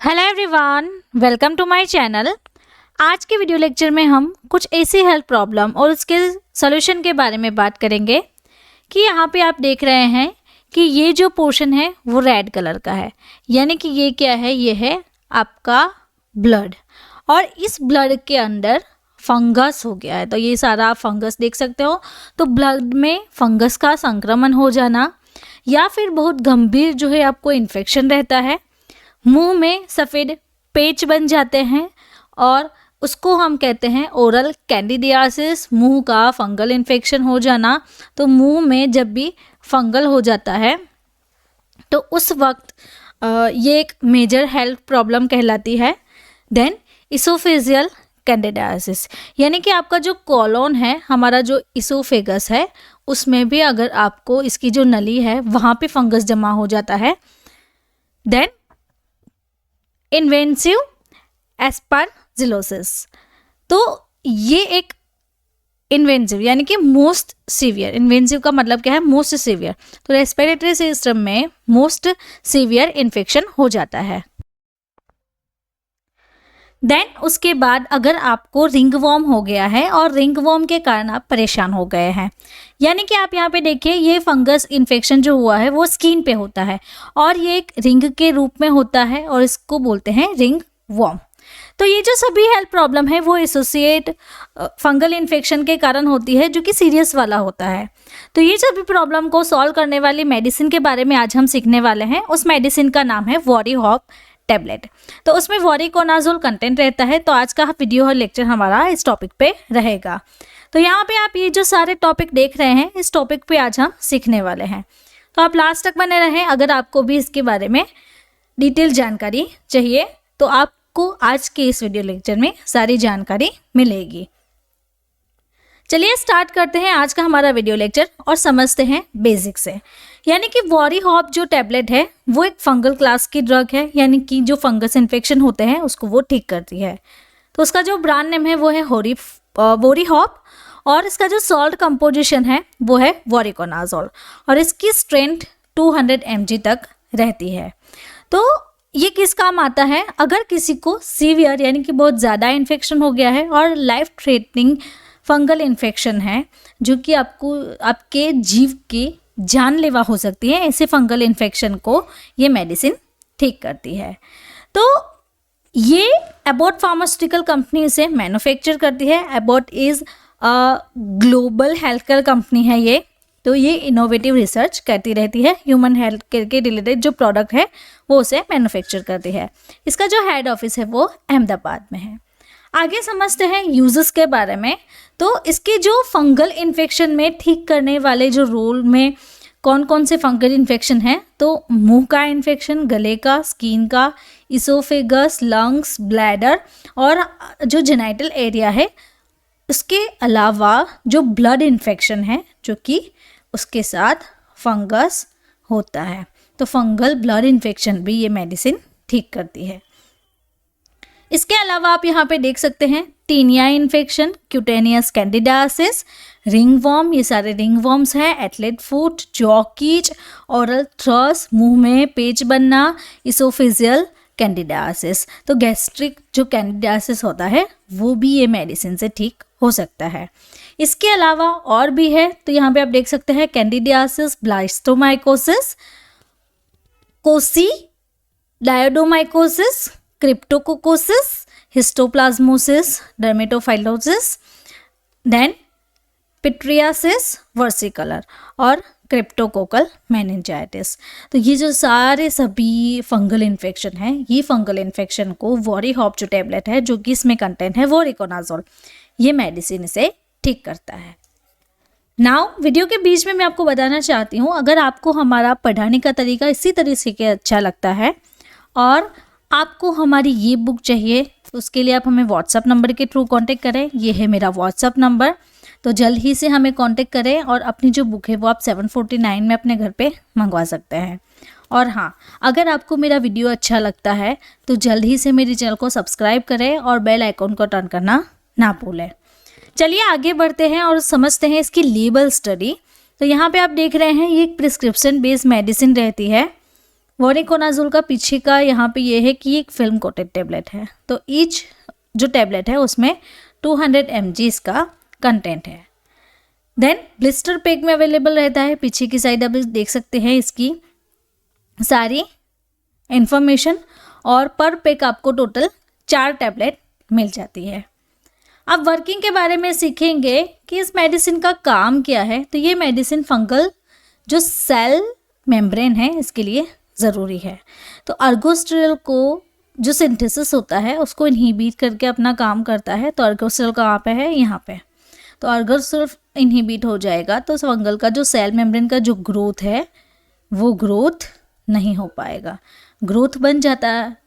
Hello everyone, welcome to my channel. आज के video lecture में हम कुछ ऐसी हेल्थ प्रॉब्लम और उसके सॉल्यूशन के बारे में बात करेंगे कि यहाँ पे आप देख रहे हैं कि ये जो पोर्शन है वो रेड कलर का है, यानी कि ये क्या है, ये है आपका ब्लड। और इस ब्लड के अंदर फंगस हो गया है, तो ये सारा आप फंगस देख सकते हो। तो ब्लड में फंगस का संक्रमण हो जाना या फिर बहुत गंभीर जो है आपको इन्फेक्शन रहता है, मुंह में सफ़ेद पेच बन जाते हैं और उसको हम कहते हैं ओरल कैंडिडियासिस, मुंह का फंगल इन्फेक्शन हो जाना। तो मुंह में जब भी फंगल हो जाता है तो उस वक्त ये एक मेजर हेल्थ प्रॉब्लम कहलाती है। देन इसोफेजियल कैंडिडियासिस, यानी कि आपका जो कॉलोन है, हमारा जो इसोफेगस है, उसमें भी अगर आपको इसकी जो नली है वहाँ पे फंगस जमा हो जाता है। देन इन्वेंसिव एस्परजिलोसिस, तो ये एक इन्वेंसिव यानी कि मोस्ट सीवियर, इन्वेंसिव का मतलब क्या है, मोस्ट सीवियर। तो रेस्पिरेटरी सिस्टम में मोस्ट सीवियर इन्फेक्शन हो जाता है। देन उसके बाद अगर आपको रिंगवॉर्म हो गया है और रिंगवॉर्म के कारण आप परेशान हो गए हैं, यानी कि आप यहाँ पे देखिए ये फंगस इन्फेक्शन जो हुआ है वो स्किन पे होता है और ये एक रिंग के रूप में होता है और इसको बोलते हैं रिंग वॉर्म। तो ये जो सभी हेल्थ प्रॉब्लम है वो एसोसिएट फंगल इन्फेक्शन के कारण होती है, जो कि सीरियस वाला होता है। तो ये सभी प्रॉब्लम को सॉल्व करने वाली मेडिसिन के बारे में आज हम सीखने वाले हैं। उस मेडिसिन का नाम है वॉरीहॉप टैबलेट। तो उसमें वॉरीकोनाजोल कंटेंट रहता है। तो आज का वीडियो और लेक्चर हमारा इस टॉपिक पे रहेगा। तो यहाँ पे आप ये जो सारे टॉपिक देख रहे हैं, इस टॉपिक पे आज हम सीखने वाले हैं। तो आप लास्ट तक बने रहें। अगर आपको भी इसके बारे में डिटेल जानकारी चाहिए तो आपको आज के इस वीडियो लेक्चर में सारी जानकारी मिलेगी। चलिए स्टार्ट करते हैं आज का हमारा वीडियो लेक्चर और समझते हैं बेसिक से। यानी कि वॉरीहॉप जो टैबलेट है वो एक फंगल क्लास की ड्रग है, यानी कि जो फंगस इन्फेक्शन होते हैं उसको वो ठीक करती है। तो उसका जो ब्रांड नेम है वो है वॉरीहॉप और इसका जो सॉल्ट कंपोजिशन है वो है वॉरीकोनाजोल और इसकी स्ट्रेंथ 200 mg तक रहती है। तो ये किस काम आता है, अगर किसी को सीवियर यानी कि बहुत ज़्यादा इन्फेक्शन हो गया है और लाइफ थ्रेटनिंग फंगल इन्फेक्शन है जो कि आपको आपके जीव की जानलेवा हो सकती है, ऐसे फंगल इन्फेक्शन को ये मेडिसिन ठीक करती है। तो ये एबॉट फार्मास्यूटिकल कंपनी इसे मैन्युफैक्चर करती है। Abbott is global health care company है ये। तो ये इनोवेटिव रिसर्च करती रहती है, ह्यूमन हेल्थ केयर के रिलेटेड जो प्रोडक्ट है वो उसे मैन्युफैक्चर करती है। इसका जो हेड ऑफिस है वो अहमदाबाद में है। आगे समझते हैं यूजेस के बारे में। तो इसके जो फंगल इन्फेक्शन में ठीक करने वाले जो रोल में कौन कौन से फंगल इन्फेक्शन हैं, तो मुंह का इन्फेक्शन, गले का, स्किन का, इसोफेगस, लंग्स, ब्लैडर और जो जेनाइटल एरिया है। इसके अलावा जो ब्लड इन्फेक्शन है जो कि उसके साथ फंगस होता है, तो फंगल ब्लड इन्फेक्शन भी ये मेडिसिन ठीक करती है। इसके अलावा आप यहाँ पे देख सकते हैं tinea infection, cutaneous candidiasis, ringworm, ये सारे रिंगवॉर्म्स हैं, athlete foot, jock itch, oral thrush, मुंह में पेच बनना, इसोफेजियल कैंडिडियासिस। तो गैस्ट्रिक जो कैंडिडियासिस होता है वो भी ये मेडिसिन से ठीक हो सकता है। इसके अलावा और भी है, तो यहाँ पे आप देख सकते हैं candidiasis, blastomycosis, coccidioidomycosis, cryptococcosis, histoplasmosis, dermatophilosis, then pityriasis versicolor और क्रिप्टोकोकल मेनिंजाइटिस। तो ये जो सारे सभी फंगल इन्फेक्शन हैं, ये फंगल इन्फेक्शन को वॉरीहॉप जो टैबलेट है जो कि इसमें कंटेंट है वॉरीकोनाजोल, ये मेडिसिन इसे ठीक करता है। नाउ वीडियो के बीच में मैं आपको बताना चाहती हूँ, अगर आपको हमारा पढ़ाने का तरीका इसी तरीके से अच्छा लगता है और आपको हमारी ये बुक चाहिए, तो उसके लिए आप हमें व्हाट्सअप नंबर के थ्रू कांटेक्ट करें। ये है मेरा व्हाट्सअप नंबर। तो जल्द ही से हमें कांटेक्ट करें और अपनी जो बुक है वो आप 749 में अपने घर पे मंगवा सकते हैं। और हाँ, अगर आपको मेरा वीडियो अच्छा लगता है तो जल्द ही से मेरे चैनल को सब्सक्राइब करें और बेल आइकॉन को टर्न करना ना भूलें। चलिए आगे बढ़ते हैं और समझते हैं इसकी लेबल स्टडी। तो यहाँ पे आप देख रहे हैं ये एक प्रिस्क्रिप्शन बेस्ड मेडिसिन रहती है। वोरिकोनाजोल का पीछे का यहाँ पे ये है कि एक फिल्म कोटेड टेबलेट है, तो ईच जो टेबलेट है उसमें 200 mg इसका कंटेंट है। देन ब्लिस्टर पैक में अवेलेबल रहता है। पीछे की साइड आप देख सकते हैं इसकी सारी इंफॉर्मेशन, और पर पैक आपको टोटल 4 टैबलेट मिल जाती है। अब वर्किंग के बारे में सीखेंगे कि इस मेडिसिन का काम क्या है। तो ये मेडिसिन फंगल जो सेल मेम्ब्रेन है इसके लिए ज़रूरी है। तो अर्गोस्टेरॉल को जो सिंथेसिस होता है उसको इनहिबिट करके अपना काम करता है। तो अर्गोस्टेरॉल कहाँ पे है, यहाँ पे। तो अर्गोस्टेरॉल इनहिबिट हो जाएगा तो फंगल का जो सेल मेम्ब्रेन का जो ग्रोथ है वो ग्रोथ नहीं हो पाएगा, ग्रोथ बन जाता है,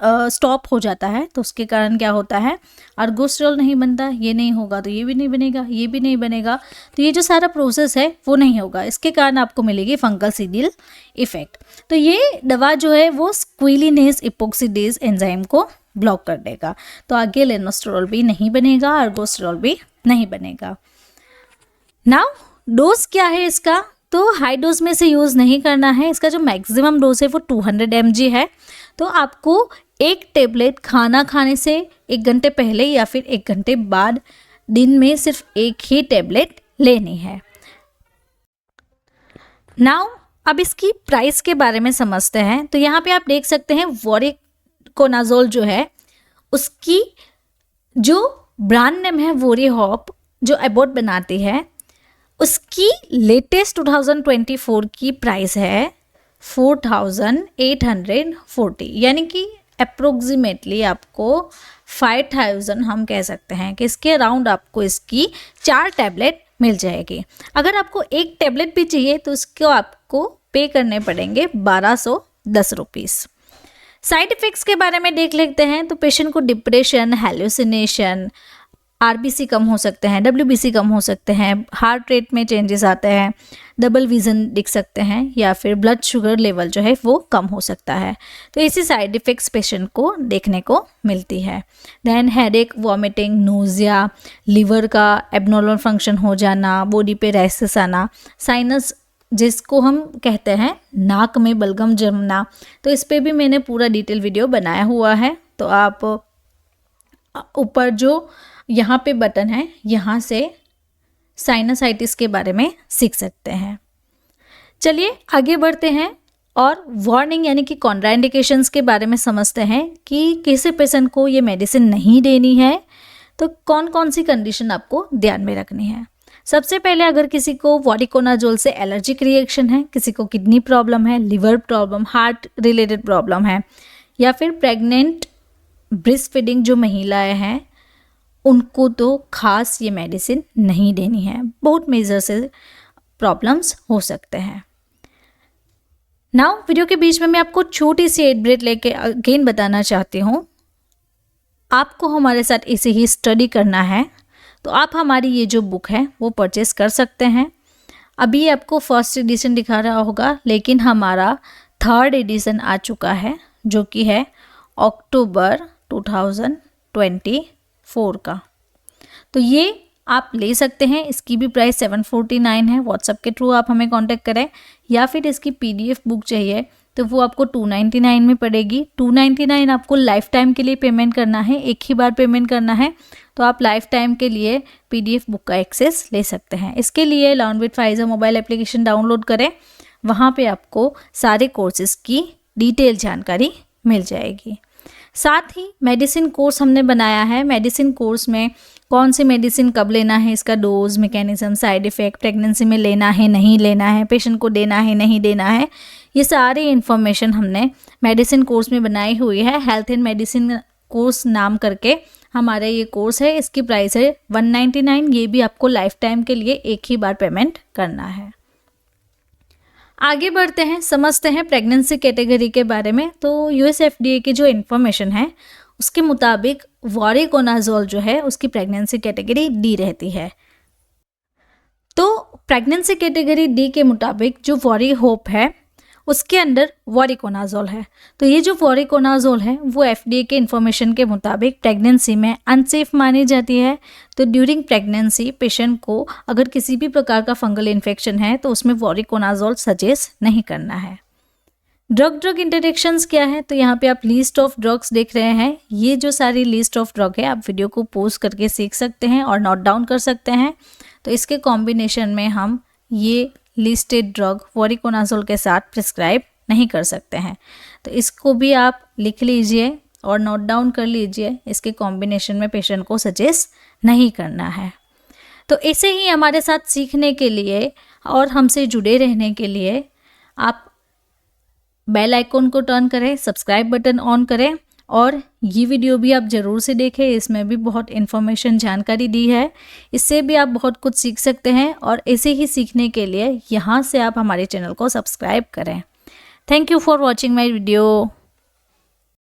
स्टॉप हो जाता है। तो उसके कारण क्या होता है, अर्गोस्टेरॉल नहीं बनता, ये नहीं होगा तो ये भी नहीं बनेगा, ये भी नहीं बनेगा, तो ये जो सारा प्रोसेस है वो नहीं होगा। इसके कारण आपको मिलेगी फंगलसीडियल इफेक्ट। तो ये दवा जो है वो स्क्विलिनेज इपोक्सिडेज एंजाइम को ब्लॉक कर देगा, तो आगे लेनोस्टेरॉल भी नहीं बनेगा, अर्गोस्टेरॉल भी नहीं बनेगा। नाउ डोज क्या है इसका, तो हाई डोज में से यूज़ नहीं करना है। इसका जो मैक्सिमम डोज है वो 200 mg है। तो आपको एक टेबलेट खाना खाने से 1 घंटे पहले या फिर 1 घंटे बाद दिन में सिर्फ एक ही टेबलेट लेनी है। नाउ अब इसकी प्राइस के बारे में समझते हैं। तो यहाँ पे आप देख सकते हैं वोरिकोनाजोल जो है उसकी जो ब्रांड नेम है वोरीहॉप, जो एबॉट बनाती है, उसकी लेटेस्ट 2024 की प्राइस है 4840, यानी कि अप्रोक्सीमेटली आपको 5000 हम कह सकते हैं कि इसके अराउंड आपको इसकी 4 टैबलेट मिल जाएगी। अगर आपको एक टैबलेट भी चाहिए तो इसको आपको पे करने पड़ेंगे 1210 रुपीज़। साइड इफ़ेक्ट्स के बारे में देख लेते हैं। तो पेशेंट को डिप्रेशन, हेलुसिनेशन, आरबीसी कम हो सकते हैं, डब्ल्यूबीसी कम हो सकते हैं, हार्ट रेट में चेंजेस आते हैं, डबल विज़न दिख सकते हैं, या फिर ब्लड शुगर लेवल जो है वो कम हो सकता है। तो इसी साइड इफ़ेक्ट्स पेशेंट को देखने को मिलती है। Then headache, vomiting, nausea, liver का एबनॉर्मल फंक्शन हो जाना, बॉडी पे रैशेस आना, साइनस जिसको हम कहते हैं नाक में बलगम जमना, तो इस पर भी मैंने पूरा डिटेल वीडियो बनाया हुआ है। तो आप ऊपर जो यहाँ पे बटन है यहाँ से साइनसाइटिस के बारे में सीख सकते हैं। चलिए आगे बढ़ते हैं और वार्निंग यानी कि कॉन्ट्राइंडिकेशंस के बारे में समझते हैं कि किसी पेशेंट को ये मेडिसिन नहीं देनी है तो कौन कौन सी कंडीशन आपको ध्यान में रखनी है। सबसे पहले अगर किसी को वोरिकोनाजोल से एलर्जिक रिएक्शन है, किसी को किडनी प्रॉब्लम है, liver problem, heart related problem है, या फिर प्रेग्नेंट ब्रेस्ट फीडिंग जो महिलाएं हैं उनको तो खास ये मेडिसिन नहीं देनी है। बहुत मेजर से प्रॉब्लम्स हो सकते हैं। नाउ वीडियो के बीच में मैं आपको छोटी सी एड ब्रेक लेके अगेन बताना चाहती हूँ। आपको हमारे साथ इसे ही स्टडी करना है तो आप हमारी ये जो बुक है वो परचेस कर सकते हैं। अभी आपको फर्स्ट एडिशन दिखा रहा होगा, लेकिन हमारा 3rd एडिशन आ चुका है जो कि है अक्टूबर 2024 का। तो ये आप ले सकते हैं। इसकी भी प्राइस 749 है। व्हाट्सएप के थ्रू आप हमें कांटेक्ट करें, या फिर इसकी पीडीएफ बुक चाहिए तो वो आपको 299 में पड़ेगी। 299 आपको लाइफ टाइम के लिए पेमेंट करना है, एक ही बार पेमेंट करना है। तो आप लाइफ टाइम के लिए पीडीएफ बुक का एक्सेस ले सकते हैं। इसके लिए learn with Pfizer mobile application download करें, वहाँ पे आपको सारे कोर्सेज की डिटेल जानकारी मिल जाएगी। साथ ही मेडिसिन कोर्स हमने बनाया है। मेडिसिन कोर्स में कौन सी मेडिसिन कब लेना है, इसका dose, mechanism, side effect, pregnancy में लेना है नहीं लेना है, पेशेंट को देना है नहीं देना है, ये सारी इन्फॉर्मेशन हमने मेडिसिन कोर्स में बनाई हुई है। हेल्थ एंड मेडिसिन कोर्स नाम करके हमारा ये कोर्स है। इसकी प्राइस है 199। ये भी आपको लाइफ टाइम के लिए एक ही बार पेमेंट करना है। आगे बढ़ते हैं, समझते हैं प्रेगनेंसी कैटेगरी के बारे में। तो यूएसएफडीए की जो इन्फॉर्मेशन है उसके मुताबिक वोरिकोनाजोल जो है उसकी प्रेगनेंसी कैटेगरी डी रहती है। तो प्रेगनेंसी कैटेगरी डी के मुताबिक जो वोरीहोप है उसके अंदर वोरिकोनाजोल है। तो ये जो वोरिकोनाजोल है वो एफडीए के इन्फॉर्मेशन के मुताबिक प्रेगनेंसी में अनसेफ मानी जाती है। तो ड्यूरिंग प्रेगनेंसी पेशेंट को अगर किसी भी प्रकार का फंगल इन्फेक्शन है तो उसमें वोरिकोनाजोल सजेस्ट नहीं करना है। ड्रग इंटरेक्शंस क्या है, तो यहाँ पे आप लिस्ट ऑफ ड्रग्स देख रहे हैं। ये जो सारी लिस्ट ऑफ ड्रग है आप वीडियो को पॉज करके सीख सकते हैं और नोट डाउन कर सकते हैं। तो इसके कॉम्बिनेशन में हम ये लिस्टेड ड्रग वोरिकोनाजोल के साथ प्रिस्क्राइब नहीं कर सकते हैं। तो इसको भी आप लिख लीजिए और नोट डाउन कर लीजिए। इसके कॉम्बिनेशन में पेशेंट को सजेस्ट नहीं करना है। तो ऐसे ही हमारे साथ सीखने के लिए और हमसे जुड़े रहने के लिए आप बेल आइकॉन को टर्न करें, सब्सक्राइब बटन ऑन करें और ये वीडियो भी आप ज़रूर से देखें। इसमें भी बहुत इन्फॉर्मेशन जानकारी दी है, इससे भी आप बहुत कुछ सीख सकते हैं। और ऐसे ही सीखने के लिए यहाँ से आप हमारे चैनल को सब्सक्राइब करें। Thank you for watching my video.